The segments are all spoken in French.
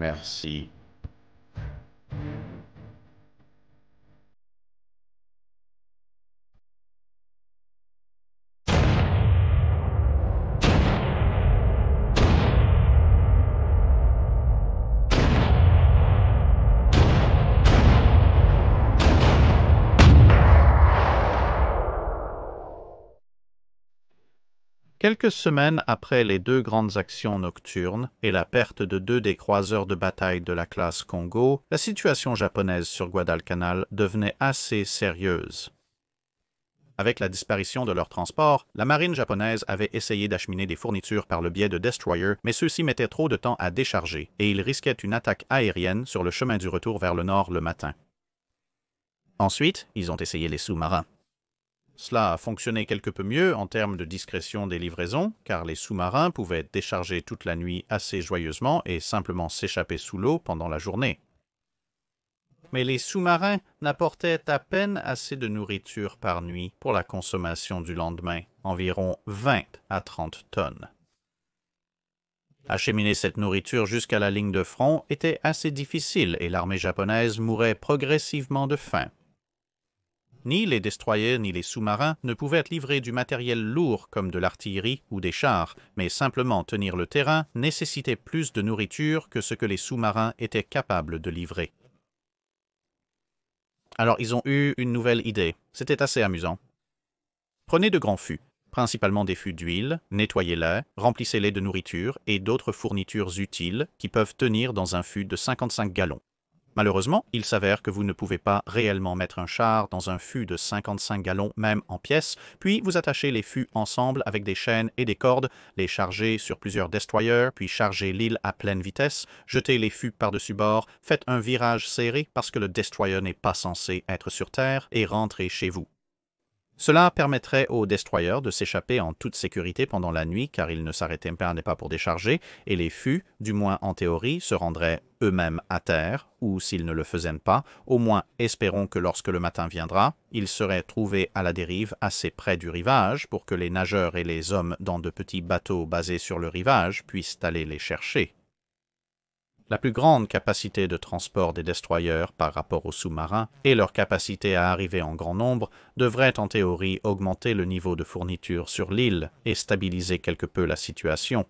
Merci. Quelques semaines après les deux grandes actions nocturnes et la perte de deux des croiseurs de bataille de la classe Congo, la situation japonaise sur Guadalcanal devenait assez sérieuse. Avec la disparition de leur transport, la marine japonaise avait essayé d'acheminer des fournitures par le biais de destroyers, mais ceux-ci mettaient trop de temps à décharger et ils risquaient une attaque aérienne sur le chemin du retour vers le nord le matin. Ensuite, ils ont essayé les sous-marins. Cela a fonctionné quelque peu mieux en termes de discrétion des livraisons, car les sous-marins pouvaient décharger toute la nuit assez joyeusement et simplement s'échapper sous l'eau pendant la journée. Mais les sous-marins n'apportaient à peine assez de nourriture par nuit pour la consommation du lendemain, environ 20 à 30 tonnes. Acheminer cette nourriture jusqu'à la ligne de front était assez difficile et l'armée japonaise mourait progressivement de faim. Ni les destroyers ni les sous-marins ne pouvaient livrer du matériel lourd comme de l'artillerie ou des chars, mais simplement tenir le terrain nécessitait plus de nourriture que ce que les sous-marins étaient capables de livrer. Alors ils ont eu une nouvelle idée. C'était assez amusant. Prenez de grands fûts, principalement des fûts d'huile, nettoyez-les, remplissez-les de nourriture et d'autres fournitures utiles qui peuvent tenir dans un fût de 55 gallons. Malheureusement, il s'avère que vous ne pouvez pas réellement mettre un char dans un fût de 55 gallons, même en pièces, puis vous attachez les fûts ensemble avec des chaînes et des cordes, les chargez sur plusieurs destroyers, puis chargez l'île à pleine vitesse, jetez les fûts par-dessus bord, faites un virage serré parce que le destroyer n'est pas censé être sur terre, et rentrez chez vous. Cela permettrait aux destroyers de s'échapper en toute sécurité pendant la nuit car ils ne s'arrêtaient pas pour décharger et les fûts, du moins en théorie, se rendraient eux-mêmes à terre ou s'ils ne le faisaient pas, au moins espérons que lorsque le matin viendra, ils seraient trouvés à la dérive assez près du rivage pour que les nageurs et les hommes dans de petits bateaux basés sur le rivage puissent aller les chercher. La plus grande capacité de transport des destroyers par rapport aux sous-marins et leur capacité à arriver en grand nombre devraient en théorie augmenter le niveau de fourniture sur l'île et stabiliser quelque peu la situation.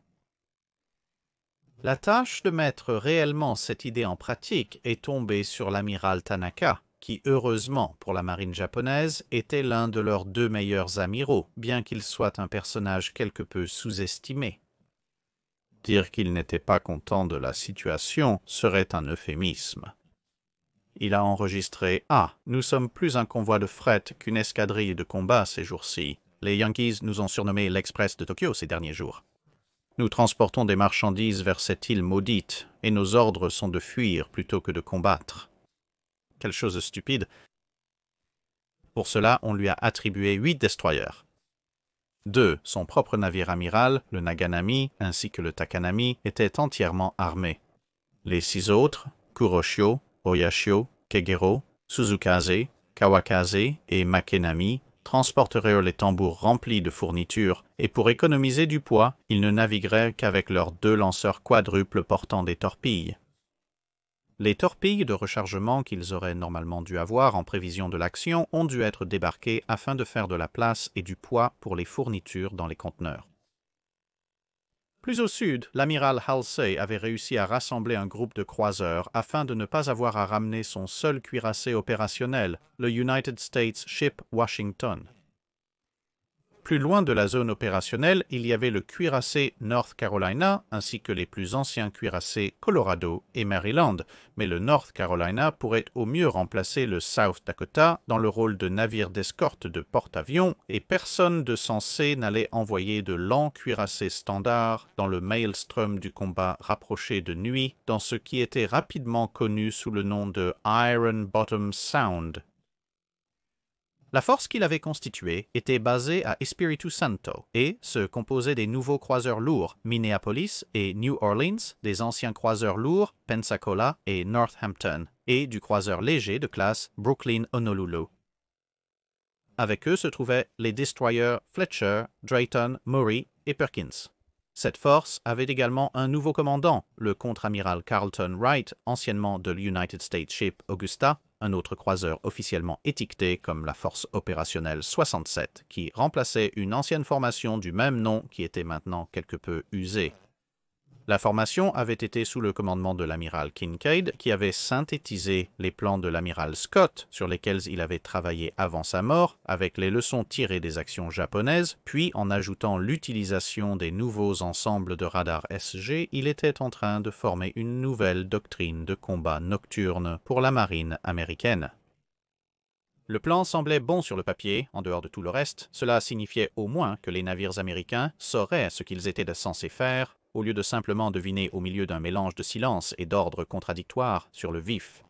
La tâche de mettre réellement cette idée en pratique est tombée sur l'amiral Tanaka, qui, heureusement pour la marine japonaise, était l'un de leurs deux meilleurs amiraux, bien qu'il soit un personnage quelque peu sous-estimé. Dire qu'il n'était pas content de la situation serait un euphémisme. Il a enregistré « Ah, nous sommes plus un convoi de fret qu'une escadrille de combat ces jours-ci. Les Yankees nous ont surnommé l'Express de Tokyo ces derniers jours. Nous transportons des marchandises vers cette île maudite, et nos ordres sont de fuir plutôt que de combattre. » Quelle chose stupide. Pour cela, on lui a attribué 8 destroyers. 2, son propre navire amiral, le Naganami, ainsi que le Takanami, étaient entièrement armés. Les 6 autres, Kuroshio, Oyashio, Kegero, Suzukaze, Kawakaze et Makenami, transporteraient les tambours remplis de fournitures, et pour économiser du poids, ils ne navigueraient qu'avec leurs 2 lanceurs quadruples portant des torpilles. Les torpilles de rechargement qu'ils auraient normalement dû avoir en prévision de l'action ont dû être débarquées afin de faire de la place et du poids pour les fournitures dans les conteneurs. Plus au sud, l'amiral Halsey avait réussi à rassembler un groupe de croiseurs afin de ne pas avoir à ramener son seul cuirassé opérationnel, le United States Ship Washington. Plus loin de la zone opérationnelle, il y avait le cuirassé North Carolina ainsi que les plus anciens cuirassés Colorado et Maryland, mais le North Carolina pourrait au mieux remplacer le South Dakota dans le rôle de navire d'escorte de porte-avions et personne de sensé n'allait envoyer de lents cuirassés standards dans le maelstrom du combat rapproché de nuit dans ce qui était rapidement connu sous le nom de Iron Bottom Sound. La force qu'il avait constituée était basée à Espiritu Santo et se composait des nouveaux croiseurs lourds Minneapolis et New Orleans, des anciens croiseurs lourds Pensacola et Northampton, et du croiseur léger de classe Brooklyn-Honolulu. Avec eux se trouvaient les destroyers Fletcher, Drayton, Murray et Perkins. Cette force avait également un nouveau commandant, le contre-amiral Carlton Wright, anciennement de l'United States Ship Augusta, un autre croiseur officiellement étiqueté comme la Force opérationnelle 67, qui remplaçait une ancienne formation du même nom qui était maintenant quelque peu usée. La formation avait été sous le commandement de l'amiral Kinkaid, qui avait synthétisé les plans de l'amiral Scott, sur lesquels il avait travaillé avant sa mort, avec les leçons tirées des actions japonaises, puis en ajoutant l'utilisation des nouveaux ensembles de radars SG, il était en train de former une nouvelle doctrine de combat nocturne pour la marine américaine. Le plan semblait bon sur le papier, en dehors de tout le reste. Cela signifiait au moins que les navires américains sauraient ce qu'ils étaient censés faire, au lieu de simplement deviner au milieu d'un mélange de silence et d'ordres contradictoires sur le vif.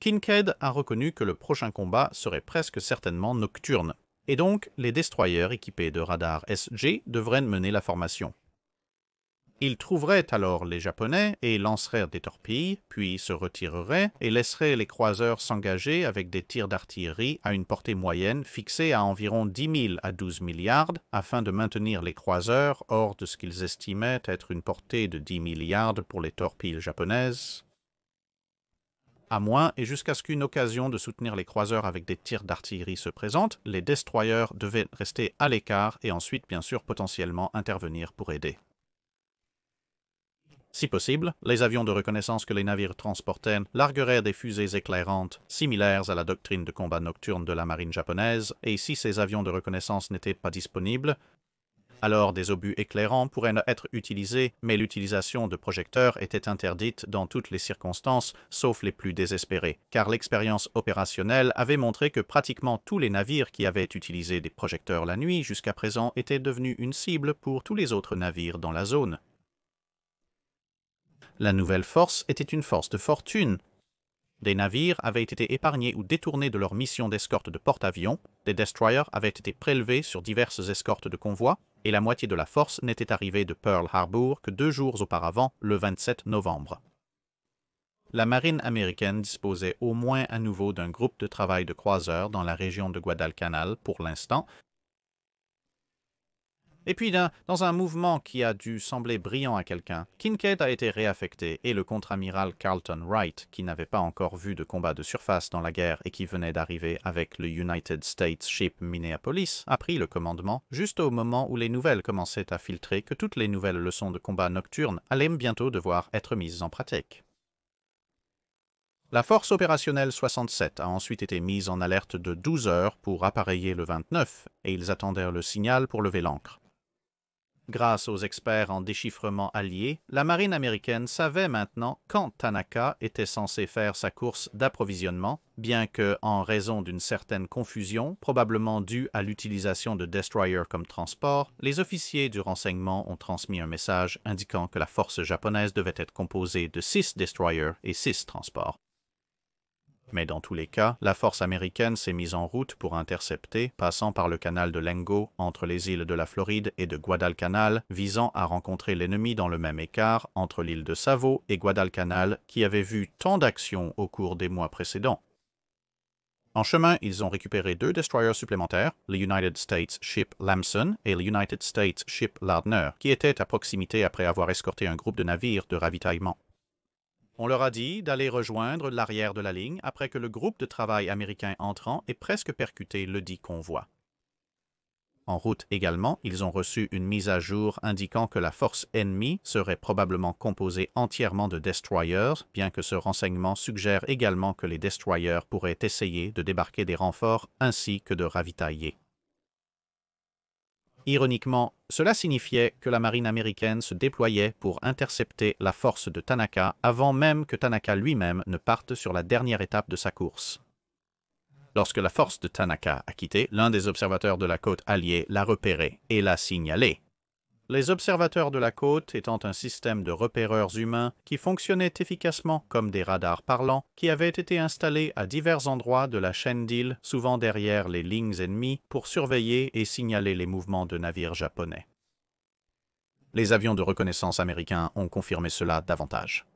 Kinkaid a reconnu que le prochain combat serait presque certainement nocturne, et donc les destroyers équipés de radars SG devraient mener la formation. Ils trouveraient alors les Japonais et lanceraient des torpilles, puis se retireraient et laisseraient les croiseurs s'engager avec des tirs d'artillerie à une portée moyenne fixée à environ 10 000 à 12 000 yards afin de maintenir les croiseurs hors de ce qu'ils estimaient être une portée de 10 000 yards pour les torpilles japonaises. À moins et jusqu'à ce qu'une occasion de soutenir les croiseurs avec des tirs d'artillerie se présente, les destroyers devaient rester à l'écart et ensuite bien sûr potentiellement intervenir pour aider. Si possible, les avions de reconnaissance que les navires transportaient largueraient des fusées éclairantes similaires à la doctrine de combat nocturne de la marine japonaise, et si ces avions de reconnaissance n'étaient pas disponibles, alors des obus éclairants pourraient être utilisés, mais l'utilisation de projecteurs était interdite dans toutes les circonstances, sauf les plus désespérées, car l'expérience opérationnelle avait montré que pratiquement tous les navires qui avaient utilisé des projecteurs la nuit jusqu'à présent étaient devenus une cible pour tous les autres navires dans la zone. La nouvelle force était une force de fortune. Des navires avaient été épargnés ou détournés de leur mission d'escorte de porte-avions, des destroyers avaient été prélevés sur diverses escortes de convois, et la moitié de la force n'était arrivée de Pearl Harbor que 2 jours auparavant, le 27 novembre. La marine américaine disposait au moins à nouveau d'un groupe de travail de croiseurs dans la région de Guadalcanal pour l'instant. Et puis, dans un mouvement qui a dû sembler brillant à quelqu'un, Kinkaid a été réaffecté et le contre-amiral Carlton Wright, qui n'avait pas encore vu de combat de surface dans la guerre et qui venait d'arriver avec le United States Ship Minneapolis, a pris le commandement juste au moment où les nouvelles commençaient à filtrer que toutes les nouvelles leçons de combat nocturne allaient bientôt devoir être mises en pratique. La force opérationnelle 67 a ensuite été mise en alerte de 12 heures pour appareiller le 29 et ils attendirent le signal pour lever l'ancre. Grâce aux experts en déchiffrement alliés, la marine américaine savait maintenant quand Tanaka était censé faire sa course d'approvisionnement, bien que, en raison d'une certaine confusion, probablement due à l'utilisation de destroyers comme transport, les officiers du renseignement ont transmis un message indiquant que la force japonaise devait être composée de 6 destroyers et 6 transports. Mais dans tous les cas, la force américaine s'est mise en route pour intercepter, passant par le canal de Lengo entre les îles de la Floride et de Guadalcanal, visant à rencontrer l'ennemi dans le même écart entre l'île de Savo et Guadalcanal qui avait vu tant d'actions au cours des mois précédents. En chemin, ils ont récupéré 2 destroyers supplémentaires, le United States Ship Lamson et le United States Ship Lardner, qui étaient à proximité après avoir escorté un groupe de navires de ravitaillement. On leur a dit d'aller rejoindre l'arrière de la ligne après que le groupe de travail américain entrant ait presque percuté le dit convoi. En route également, ils ont reçu une mise à jour indiquant que la force ennemie serait probablement composée entièrement de destroyers, bien que ce renseignement suggère également que les destroyers pourraient essayer de débarquer des renforts ainsi que de ravitailler. Ironiquement, cela signifiait que la marine américaine se déployait pour intercepter la force de Tanaka avant même que Tanaka lui-même ne parte sur la dernière étape de sa course. Lorsque la force de Tanaka a quitté, l'un des observateurs de la côte alliée l'a repéré et l'a signalé. Les observateurs de la côte étant un système de repéreurs humains qui fonctionnait efficacement comme des radars parlants qui avaient été installés à divers endroits de la chaîne d'îles, souvent derrière les lignes ennemies, pour surveiller et signaler les mouvements de navires japonais. Les avions de reconnaissance américains ont confirmé cela davantage.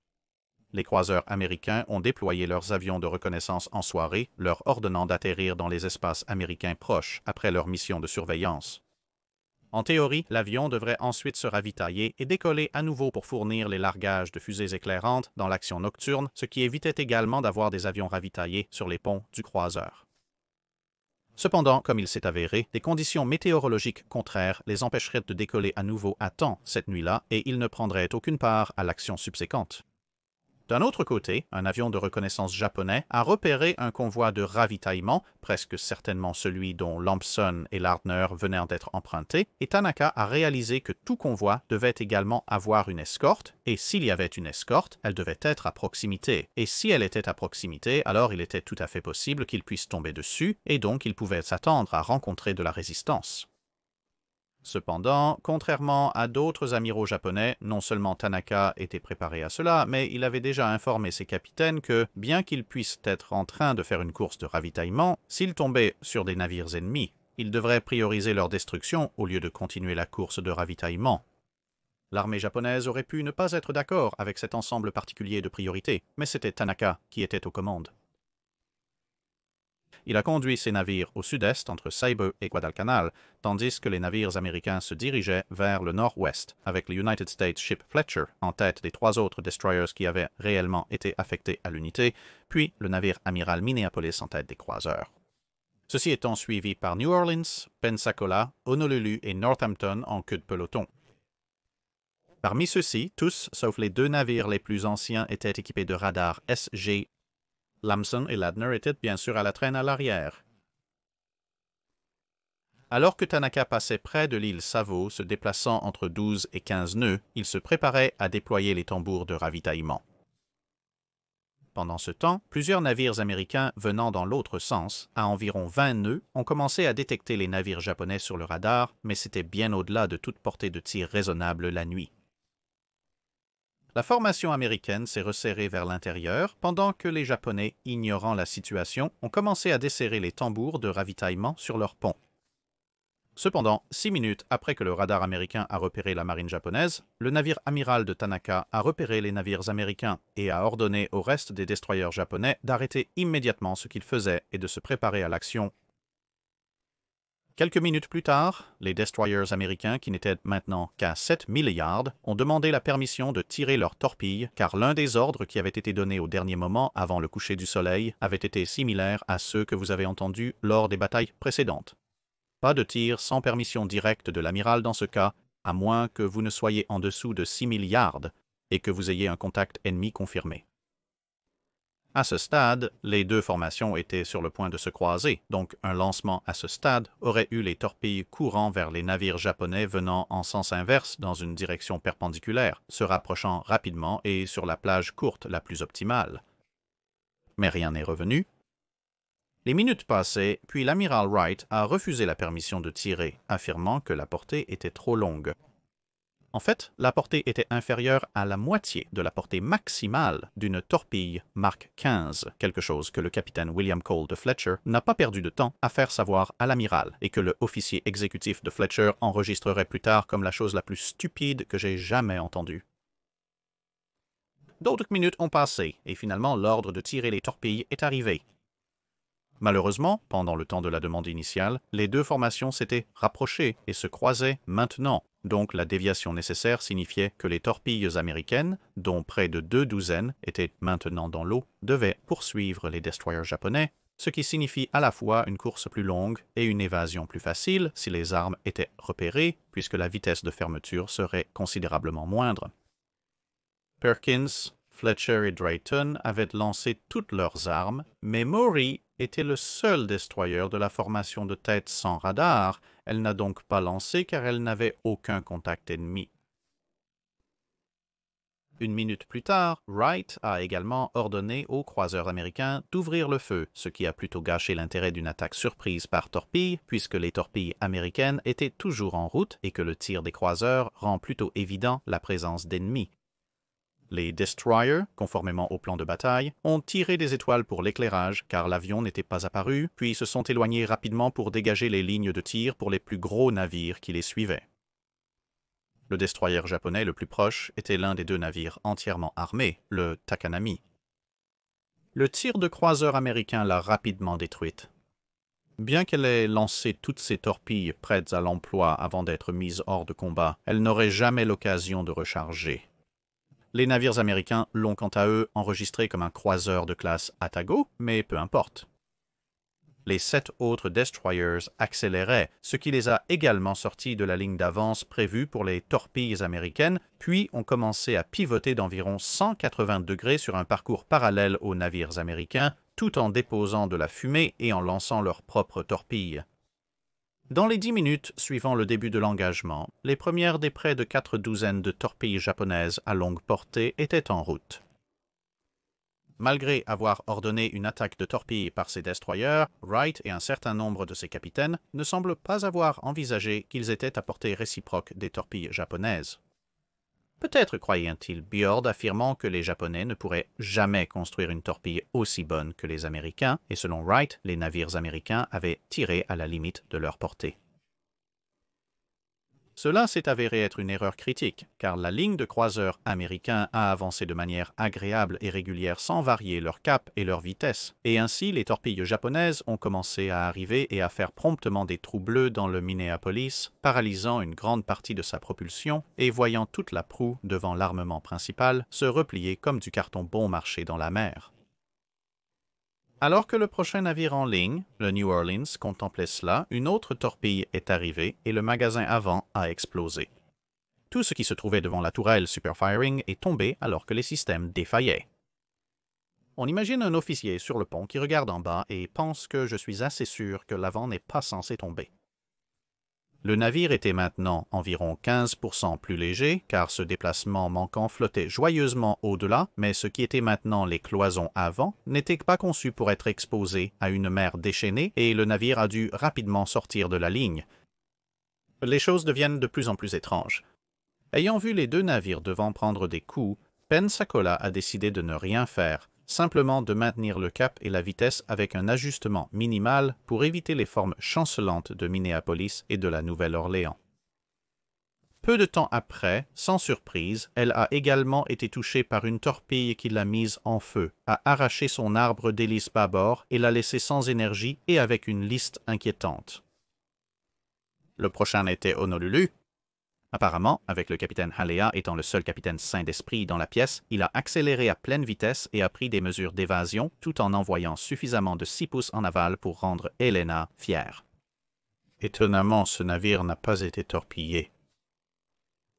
Les croiseurs américains ont déployé leurs avions de reconnaissance en soirée, leur ordonnant d'atterrir dans les espaces américains proches après leur mission de surveillance. En théorie, l'avion devrait ensuite se ravitailler et décoller à nouveau pour fournir les largages de fusées éclairantes dans l'action nocturne, ce qui évitait également d'avoir des avions ravitaillés sur les ponts du croiseur. Cependant, comme il s'est avéré, des conditions météorologiques contraires les empêcheraient de décoller à nouveau à temps cette nuit-là et ils ne prendraient aucune part à l'action subséquente. D'un autre côté, un avion de reconnaissance japonais a repéré un convoi de ravitaillement, presque certainement celui dont Lampson et Lardner venaient d'être empruntés, et Tanaka a réalisé que tout convoi devait également avoir une escorte, et s'il y avait une escorte, elle devait être à proximité. Et si elle était à proximité, alors il était tout à fait possible qu'il puisse tomber dessus, et donc il pouvait s'attendre à rencontrer de la résistance. Cependant, contrairement à d'autres amiraux japonais, non seulement Tanaka était préparé à cela, mais il avait déjà informé ses capitaines que, bien qu'ils puissent être en train de faire une course de ravitaillement, s'ils tombaient sur des navires ennemis, ils devraient prioriser leur destruction au lieu de continuer la course de ravitaillement. L'armée japonaise aurait pu ne pas être d'accord avec cet ensemble particulier de priorités, mais c'était Tanaka qui était aux commandes. Il a conduit ses navires au sud-est entre Saibu et Guadalcanal, tandis que les navires américains se dirigeaient vers le nord-ouest, avec le United States Ship Fletcher en tête des 3 autres destroyers qui avaient réellement été affectés à l'unité, puis le navire amiral Minneapolis en tête des croiseurs. Ceci étant suivi par New Orleans, Pensacola, Honolulu et Northampton en queue de peloton. Parmi ceux-ci, tous, sauf les 2 navires les plus anciens, étaient équipés de radars SG. Lampson et Lardner étaient bien sûr à la traîne à l'arrière. Alors que Tanaka passait près de l'île Savo, se déplaçant entre 12 et 15 nœuds, il se préparait à déployer les tambours de ravitaillement. Pendant ce temps, plusieurs navires américains venant dans l'autre sens, à environ 20 nœuds, ont commencé à détecter les navires japonais sur le radar, mais c'était bien au-delà de toute portée de tir raisonnable la nuit. La formation américaine s'est resserrée vers l'intérieur, pendant que les Japonais, ignorant la situation, ont commencé à desserrer les tambours de ravitaillement sur leurs ponts. Cependant, 6 minutes après que le radar américain a repéré la marine japonaise, le navire amiral de Tanaka a repéré les navires américains et a ordonné au reste des destroyers japonais d'arrêter immédiatement ce qu'ils faisaient et de se préparer à l'action. Quelques minutes plus tard, les destroyers américains, qui n'étaient maintenant qu'à 7000 yards, ont demandé la permission de tirer leurs torpilles, car l'un des ordres qui avait été donné au dernier moment avant le coucher du soleil avait été similaire à ceux que vous avez entendus lors des batailles précédentes. Pas de tir sans permission directe de l'amiral dans ce cas, à moins que vous ne soyez en dessous de 6000 yards et que vous ayez un contact ennemi confirmé. À ce stade, les 2 formations étaient sur le point de se croiser, donc un lancement à ce stade aurait eu les torpilles courant vers les navires japonais venant en sens inverse dans une direction perpendiculaire, se rapprochant rapidement et sur la plage courte la plus optimale. Mais rien n'est revenu. Les minutes passaient, puis l'amiral Wright a refusé la permission de tirer, affirmant que la portée était trop longue. En fait, la portée était inférieure à la moitié de la portée maximale d'une torpille Mark 15, quelque chose que le capitaine William Cole de Fletcher n'a pas perdu de temps à faire savoir à l'amiral et que le officier exécutif de Fletcher enregistrerait plus tard comme la chose la plus stupide que j'ai jamais entendue. D'autres minutes ont passé et finalement l'ordre de tirer les torpilles est arrivé. Malheureusement, pendant le temps de la demande initiale, les 2 formations s'étaient rapprochées et se croisaient maintenant. Donc la déviation nécessaire signifiait que les torpilles américaines, dont près de 2 douzaines étaient maintenant dans l'eau, devaient poursuivre les destroyers japonais, ce qui signifie à la fois une course plus longue et une évasion plus facile si les armes étaient repérées, puisque la vitesse de fermeture serait considérablement moindre. Perkins, Fletcher et Drayton avaient lancé toutes leurs armes, mais Maury était le seul destroyer de la formation de tête sans radar. Elle n'a donc pas lancé car elle n'avait aucun contact ennemi. Une minute plus tard, Wright a également ordonné aux croiseurs américains d'ouvrir le feu, ce qui a plutôt gâché l'intérêt d'une attaque surprise par torpille, puisque les torpilles américaines étaient toujours en route et que le tir des croiseurs rend plutôt évident la présence d'ennemis. Les destroyers, conformément au plan de bataille, ont tiré des étoiles pour l'éclairage car l'avion n'était pas apparu, puis se sont éloignés rapidement pour dégager les lignes de tir pour les plus gros navires qui les suivaient. Le destroyer japonais le plus proche était l'un des 2 navires entièrement armés, le Takanami. Le tir de croiseur américain l'a rapidement détruite. Bien qu'elle ait lancé toutes ses torpilles prêtes à l'emploi avant d'être mises hors de combat, elle n'aurait jamais l'occasion de recharger. Les navires américains l'ont quant à eux enregistré comme un croiseur de classe Atago, mais peu importe. Les 7 autres destroyers accéléraient, ce qui les a également sortis de la ligne d'avance prévue pour les torpilles américaines, puis ont commencé à pivoter d'environ 180 degrés sur un parcours parallèle aux navires américains, tout en déposant de la fumée et en lançant leurs propres torpilles. Dans les 10 minutes suivant le début de l'engagement, les premières des près de 4 douzaines de torpilles japonaises à longue portée étaient en route. Malgré avoir ordonné une attaque de torpilles par ses destroyers, Wright et un certain nombre de ses capitaines ne semblent pas avoir envisagé qu'ils étaient à portée réciproque des torpilles japonaises. Peut-être croyait-il Bjord affirmant que les Japonais ne pourraient jamais construire une torpille aussi bonne que les Américains, et selon Wright, les navires américains avaient tiré à la limite de leur portée. Cela s'est avéré être une erreur critique, car la ligne de croiseurs américains a avancé de manière agréable et régulière sans varier leur cap et leur vitesse, et ainsi les torpilles japonaises ont commencé à arriver et à faire promptement des trous bleus dans le Minneapolis, paralysant une grande partie de sa propulsion et voyant toute la proue devant l'armement principal se replier comme du carton bon marché dans la mer. Alors que le prochain navire en ligne, le New Orleans, contemplait cela, une autre torpille est arrivée et le magasin avant a explosé. Tout ce qui se trouvait devant la tourelle Superfiring est tombé alors que les systèmes défaillaient. On imagine un officier sur le pont qui regarde en bas et pense que je suis assez sûr que l'avant n'est pas censé tomber. Le navire était maintenant environ 15% plus léger, car ce déplacement manquant flottait joyeusement au-delà, mais ce qui était maintenant les cloisons avant n'était pas conçu pour être exposé à une mer déchaînée et le navire a dû rapidement sortir de la ligne. Les choses deviennent de plus en plus étranges. Ayant vu les 2 navires devant prendre des coups, Pensacola a décidé de ne rien faire, simplement de maintenir le cap et la vitesse avec un ajustement minimal pour éviter les formes chancelantes de Minneapolis et de la Nouvelle-Orléans. Peu de temps après, sans surprise, elle a également été touchée par une torpille qui l'a mise en feu, a arraché son arbre d'hélice bâbord et l'a laissée sans énergie et avec une liste inquiétante. Le prochain était Honolulu. Apparemment, avec le capitaine Halea étant le seul capitaine sain d'esprit dans la pièce, il a accéléré à pleine vitesse et a pris des mesures d'évasion tout en envoyant suffisamment de 6 pouces en aval pour rendre Helena fière. Étonnamment, ce navire n'a pas été torpillé.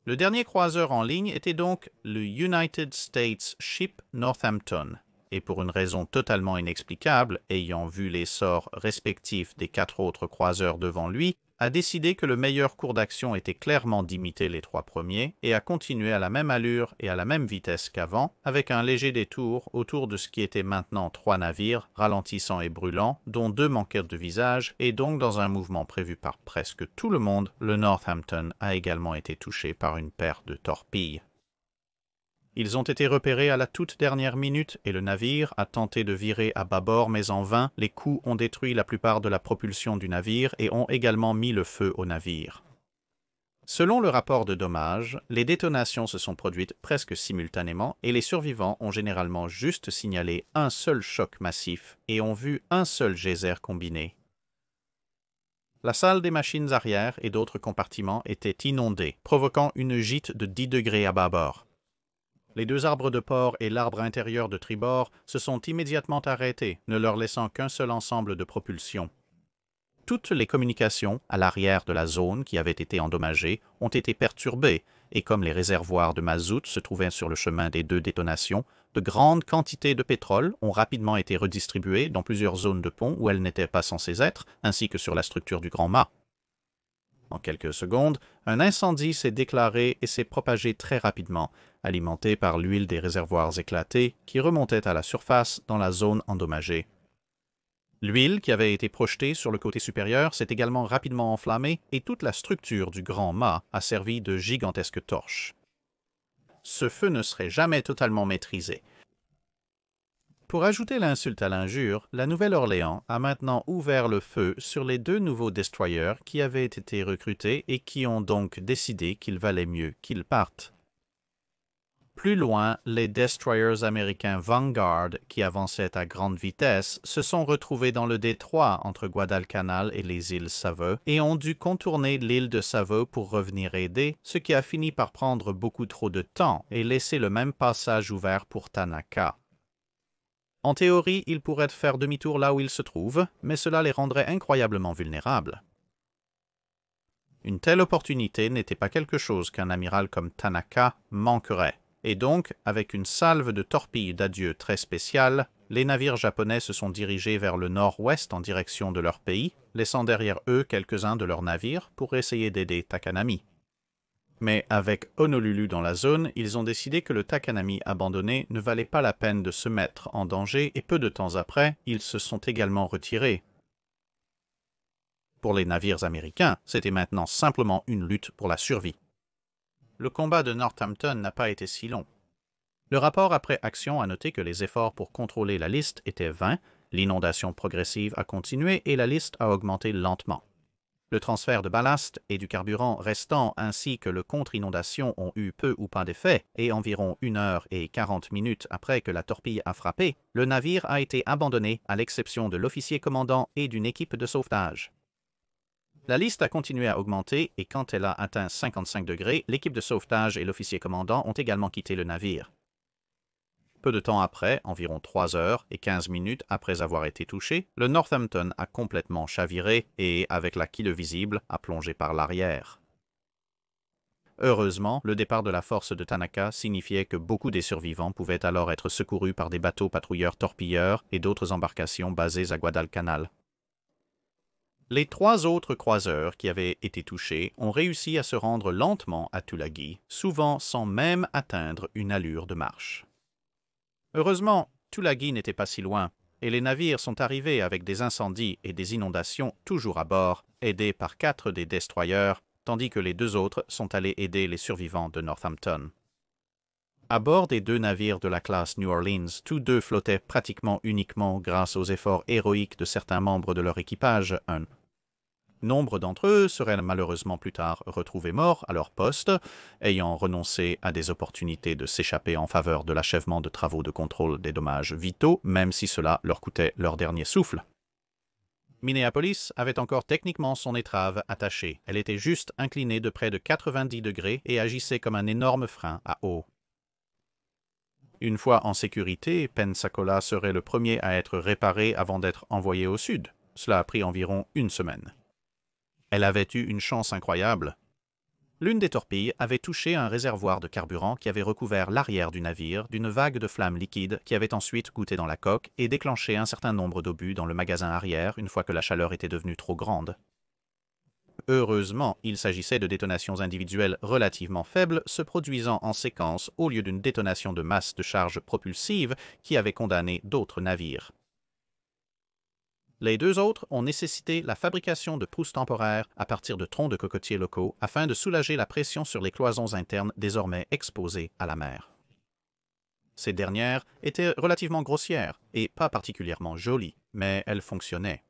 Le dernier croiseur en ligne était donc le United States Ship Northampton, et pour une raison totalement inexplicable, ayant vu les sorts respectifs des 4 autres croiseurs devant lui, a décidé que le meilleur cours d'action était clairement d'imiter les 3 premiers et a continué à la même allure et à la même vitesse qu'avant, avec un léger détour autour de ce qui était maintenant 3 navires, ralentissant et brûlant, dont 2 manquèrent de visage, et donc dans un mouvement prévu par presque tout le monde, le Northampton a également été touché par une paire de torpilles. Ils ont été repérés à la toute dernière minute et le navire a tenté de virer à bâbord, mais en vain, les coups ont détruit la plupart de la propulsion du navire et ont également mis le feu au navire. Selon le rapport de dommages, les détonations se sont produites presque simultanément et les survivants ont généralement juste signalé un seul choc massif et ont vu un seul geyser combiné. La salle des machines arrière et d'autres compartiments étaient inondés, provoquant une gîte de 10 degrés à bâbord. Les 2 arbres de port et l'arbre intérieur de tribord se sont immédiatement arrêtés, ne leur laissant qu'un seul ensemble de propulsion. Toutes les communications à l'arrière de la zone qui avait été endommagée ont été perturbées, et comme les réservoirs de mazout se trouvaient sur le chemin des 2 détonations, de grandes quantités de pétrole ont rapidement été redistribuées dans plusieurs zones de pont où elles n'étaient pas censées être, ainsi que sur la structure du grand mât. En quelques secondes, un incendie s'est déclaré et s'est propagé très rapidement, alimenté par l'huile des réservoirs éclatés qui remontait à la surface dans la zone endommagée. L'huile qui avait été projetée sur le côté supérieur s'est également rapidement enflammée et toute la structure du grand mât a servi de gigantesque torche. Ce feu ne serait jamais totalement maîtrisé. Pour ajouter l'insulte à l'injure, la Nouvelle-Orléans a maintenant ouvert le feu sur les 2 nouveaux destroyers qui avaient été recrutés et qui ont donc décidé qu'il valait mieux qu'ils partent. Plus loin, les destroyers américains Vanguard, qui avançaient à grande vitesse, se sont retrouvés dans le détroit entre Guadalcanal et les îles Saveux et ont dû contourner l'île de Saveux pour revenir aider, ce qui a fini par prendre beaucoup trop de temps et laisser le même passage ouvert pour Tanaka. En théorie, ils pourraient faire demi-tour là où ils se trouvent, mais cela les rendrait incroyablement vulnérables. Une telle opportunité n'était pas quelque chose qu'un amiral comme Tanaka manquerait. Et donc, avec une salve de torpilles d'adieu très spéciale, les navires japonais se sont dirigés vers le nord-ouest en direction de leur pays, laissant derrière eux quelques-uns de leurs navires pour essayer d'aider Takanami. Mais avec Honolulu dans la zone, ils ont décidé que le Takanami abandonné ne valait pas la peine de se mettre en danger et peu de temps après, ils se sont également retirés. Pour les navires américains, c'était maintenant simplement une lutte pour la survie. Le combat de Northampton n'a pas été si long. Le rapport après action a noté que les efforts pour contrôler la liste étaient vains, l'inondation progressive a continué et la liste a augmenté lentement. Le transfert de ballast et du carburant restant ainsi que le contre-inondation ont eu peu ou pas d'effet et environ 1 heure et 40 minutes après que la torpille a frappé, le navire a été abandonné à l'exception de l'officier commandant et d'une équipe de sauvetage. La liste a continué à augmenter et quand elle a atteint 55 degrés, l'équipe de sauvetage et l'officier commandant ont également quitté le navire. Peu de temps après, environ 3 heures et 15 minutes après avoir été touché, le Northampton a complètement chaviré et, avec la quille visible, a plongé par l'arrière. Heureusement, le départ de la force de Tanaka signifiait que beaucoup des survivants pouvaient alors être secourus par des bateaux patrouilleurs torpilleurs et d'autres embarcations basées à Guadalcanal. Les 3 autres croiseurs qui avaient été touchés ont réussi à se rendre lentement à Tulagi, souvent sans même atteindre une allure de marche. Heureusement, Tulagi n'était pas si loin, et les navires sont arrivés avec des incendies et des inondations toujours à bord, aidés par 4 des destroyers, tandis que les 2 autres sont allés aider les survivants de Northampton. À bord des 2 navires de la classe New Orleans, tous 2 flottaient pratiquement uniquement grâce aux efforts héroïques de certains membres de leur équipage. Nombre d'entre eux seraient malheureusement plus tard retrouvés morts à leur poste, ayant renoncé à des opportunités de s'échapper en faveur de l'achèvement de travaux de contrôle des dommages vitaux, même si cela leur coûtait leur dernier souffle. Minneapolis avait encore techniquement son étrave attachée. Elle était juste inclinée de près de 90 degrés et agissait comme un énorme frein à eau. Une fois en sécurité, Pensacola serait le premier à être réparé avant d'être envoyé au sud. Cela a pris environ 1 semaine. Elle avait eu une chance incroyable. L'une des torpilles avait touché un réservoir de carburant qui avait recouvert l'arrière du navire d'une vague de flammes liquides qui avait ensuite goûté dans la coque et déclenché un certain nombre d'obus dans le magasin arrière une fois que la chaleur était devenue trop grande. Heureusement, il s'agissait de détonations individuelles relativement faibles se produisant en séquence au lieu d'une détonation de masse de charge propulsive qui avait condamné d'autres navires. Les 2 autres ont nécessité la fabrication de pousses temporaires à partir de troncs de cocotiers locaux afin de soulager la pression sur les cloisons internes désormais exposées à la mer. Ces dernières étaient relativement grossières et pas particulièrement jolies, mais elles fonctionnaient.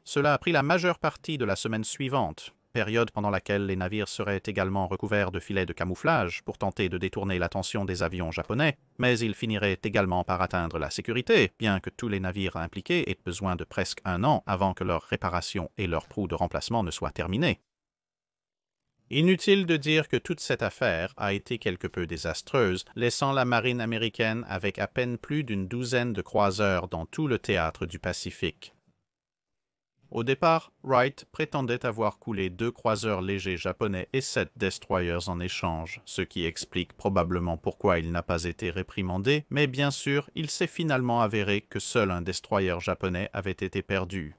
Cela a pris la majeure partie de la semaine suivante, période pendant laquelle les navires seraient également recouverts de filets de camouflage pour tenter de détourner l'attention des avions japonais, mais ils finiraient également par atteindre la sécurité, bien que tous les navires impliqués aient besoin de presque 1 an avant que leur réparation et leur proue de remplacement ne soient terminées. Inutile de dire que toute cette affaire a été quelque peu désastreuse, laissant la marine américaine avec à peine plus d'une douzaine de croiseurs dans tout le théâtre du Pacifique. Au départ, Wright prétendait avoir coulé 2 croiseurs légers japonais et 7 destroyers en échange, ce qui explique probablement pourquoi il n'a pas été réprimandé, mais bien sûr, il s'est finalement avéré que seul un destroyer japonais avait été perdu.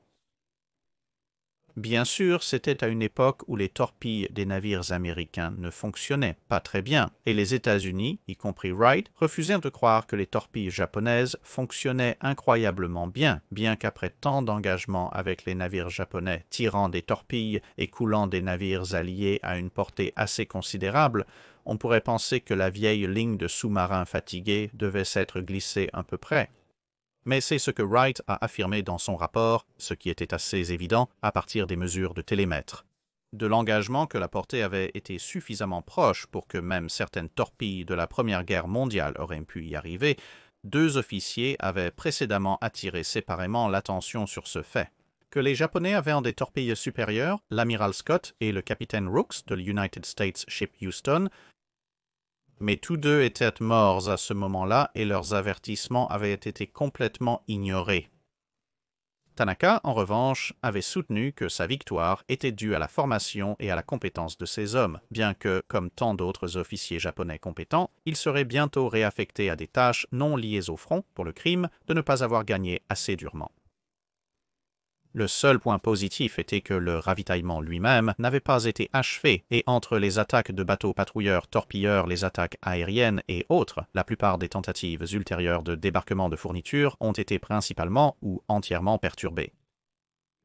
Bien sûr, c'était à une époque où les torpilles des navires américains ne fonctionnaient pas très bien, et les États-Unis, y compris Wright, refusèrent de croire que les torpilles japonaises fonctionnaient incroyablement bien, bien qu'après tant d'engagements avec les navires japonais tirant des torpilles et coulant des navires alliés à une portée assez considérable, on pourrait penser que la vieille ligne de sous-marins fatigués devait s'être glissée un peu près. Mais c'est ce que Wright a affirmé dans son rapport, ce qui était assez évident à partir des mesures de télémètre. de l'engagement que la portée avait été suffisamment proche pour que même certaines torpilles de la Première Guerre mondiale auraient pu y arriver, deux officiers avaient précédemment attiré séparément l'attention sur ce fait. Que les Japonais avaient en des torpilles supérieures, l'amiral Scott et le capitaine Rooks de l'United States Ship Houston, mais tous deux étaient morts à ce moment-là et leurs avertissements avaient été complètement ignorés. Tanaka, en revanche, avait soutenu que sa victoire était due à la formation et à la compétence de ses hommes, bien que, comme tant d'autres officiers japonais compétents, il serait bientôt réaffecté à des tâches non liées au front pour le crime de ne pas avoir gagné assez durement. Le seul point positif était que le ravitaillement lui-même n'avait pas été achevé, et entre les attaques de bateaux patrouilleurs, torpilleurs, les attaques aériennes et autres, la plupart des tentatives ultérieures de débarquement de fournitures ont été principalement ou entièrement perturbées.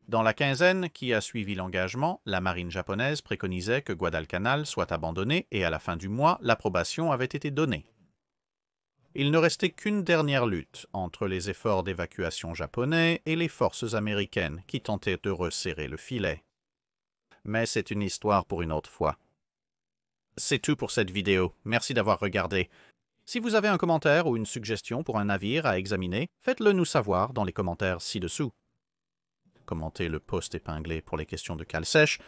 Dans la quinzaine qui a suivi l'engagement, la marine japonaise préconisait que Guadalcanal soit abandonné et à la fin du mois, l'approbation avait été donnée. Il ne restait qu'une dernière lutte entre les efforts d'évacuation japonais et les forces américaines qui tentaient de resserrer le filet. Mais c'est une histoire pour une autre fois. C'est tout pour cette vidéo. Merci d'avoir regardé. Si vous avez un commentaire ou une suggestion pour un navire à examiner, faites-le nous savoir dans les commentaires ci-dessous. Commentez le post épinglé pour les questions de cale sèche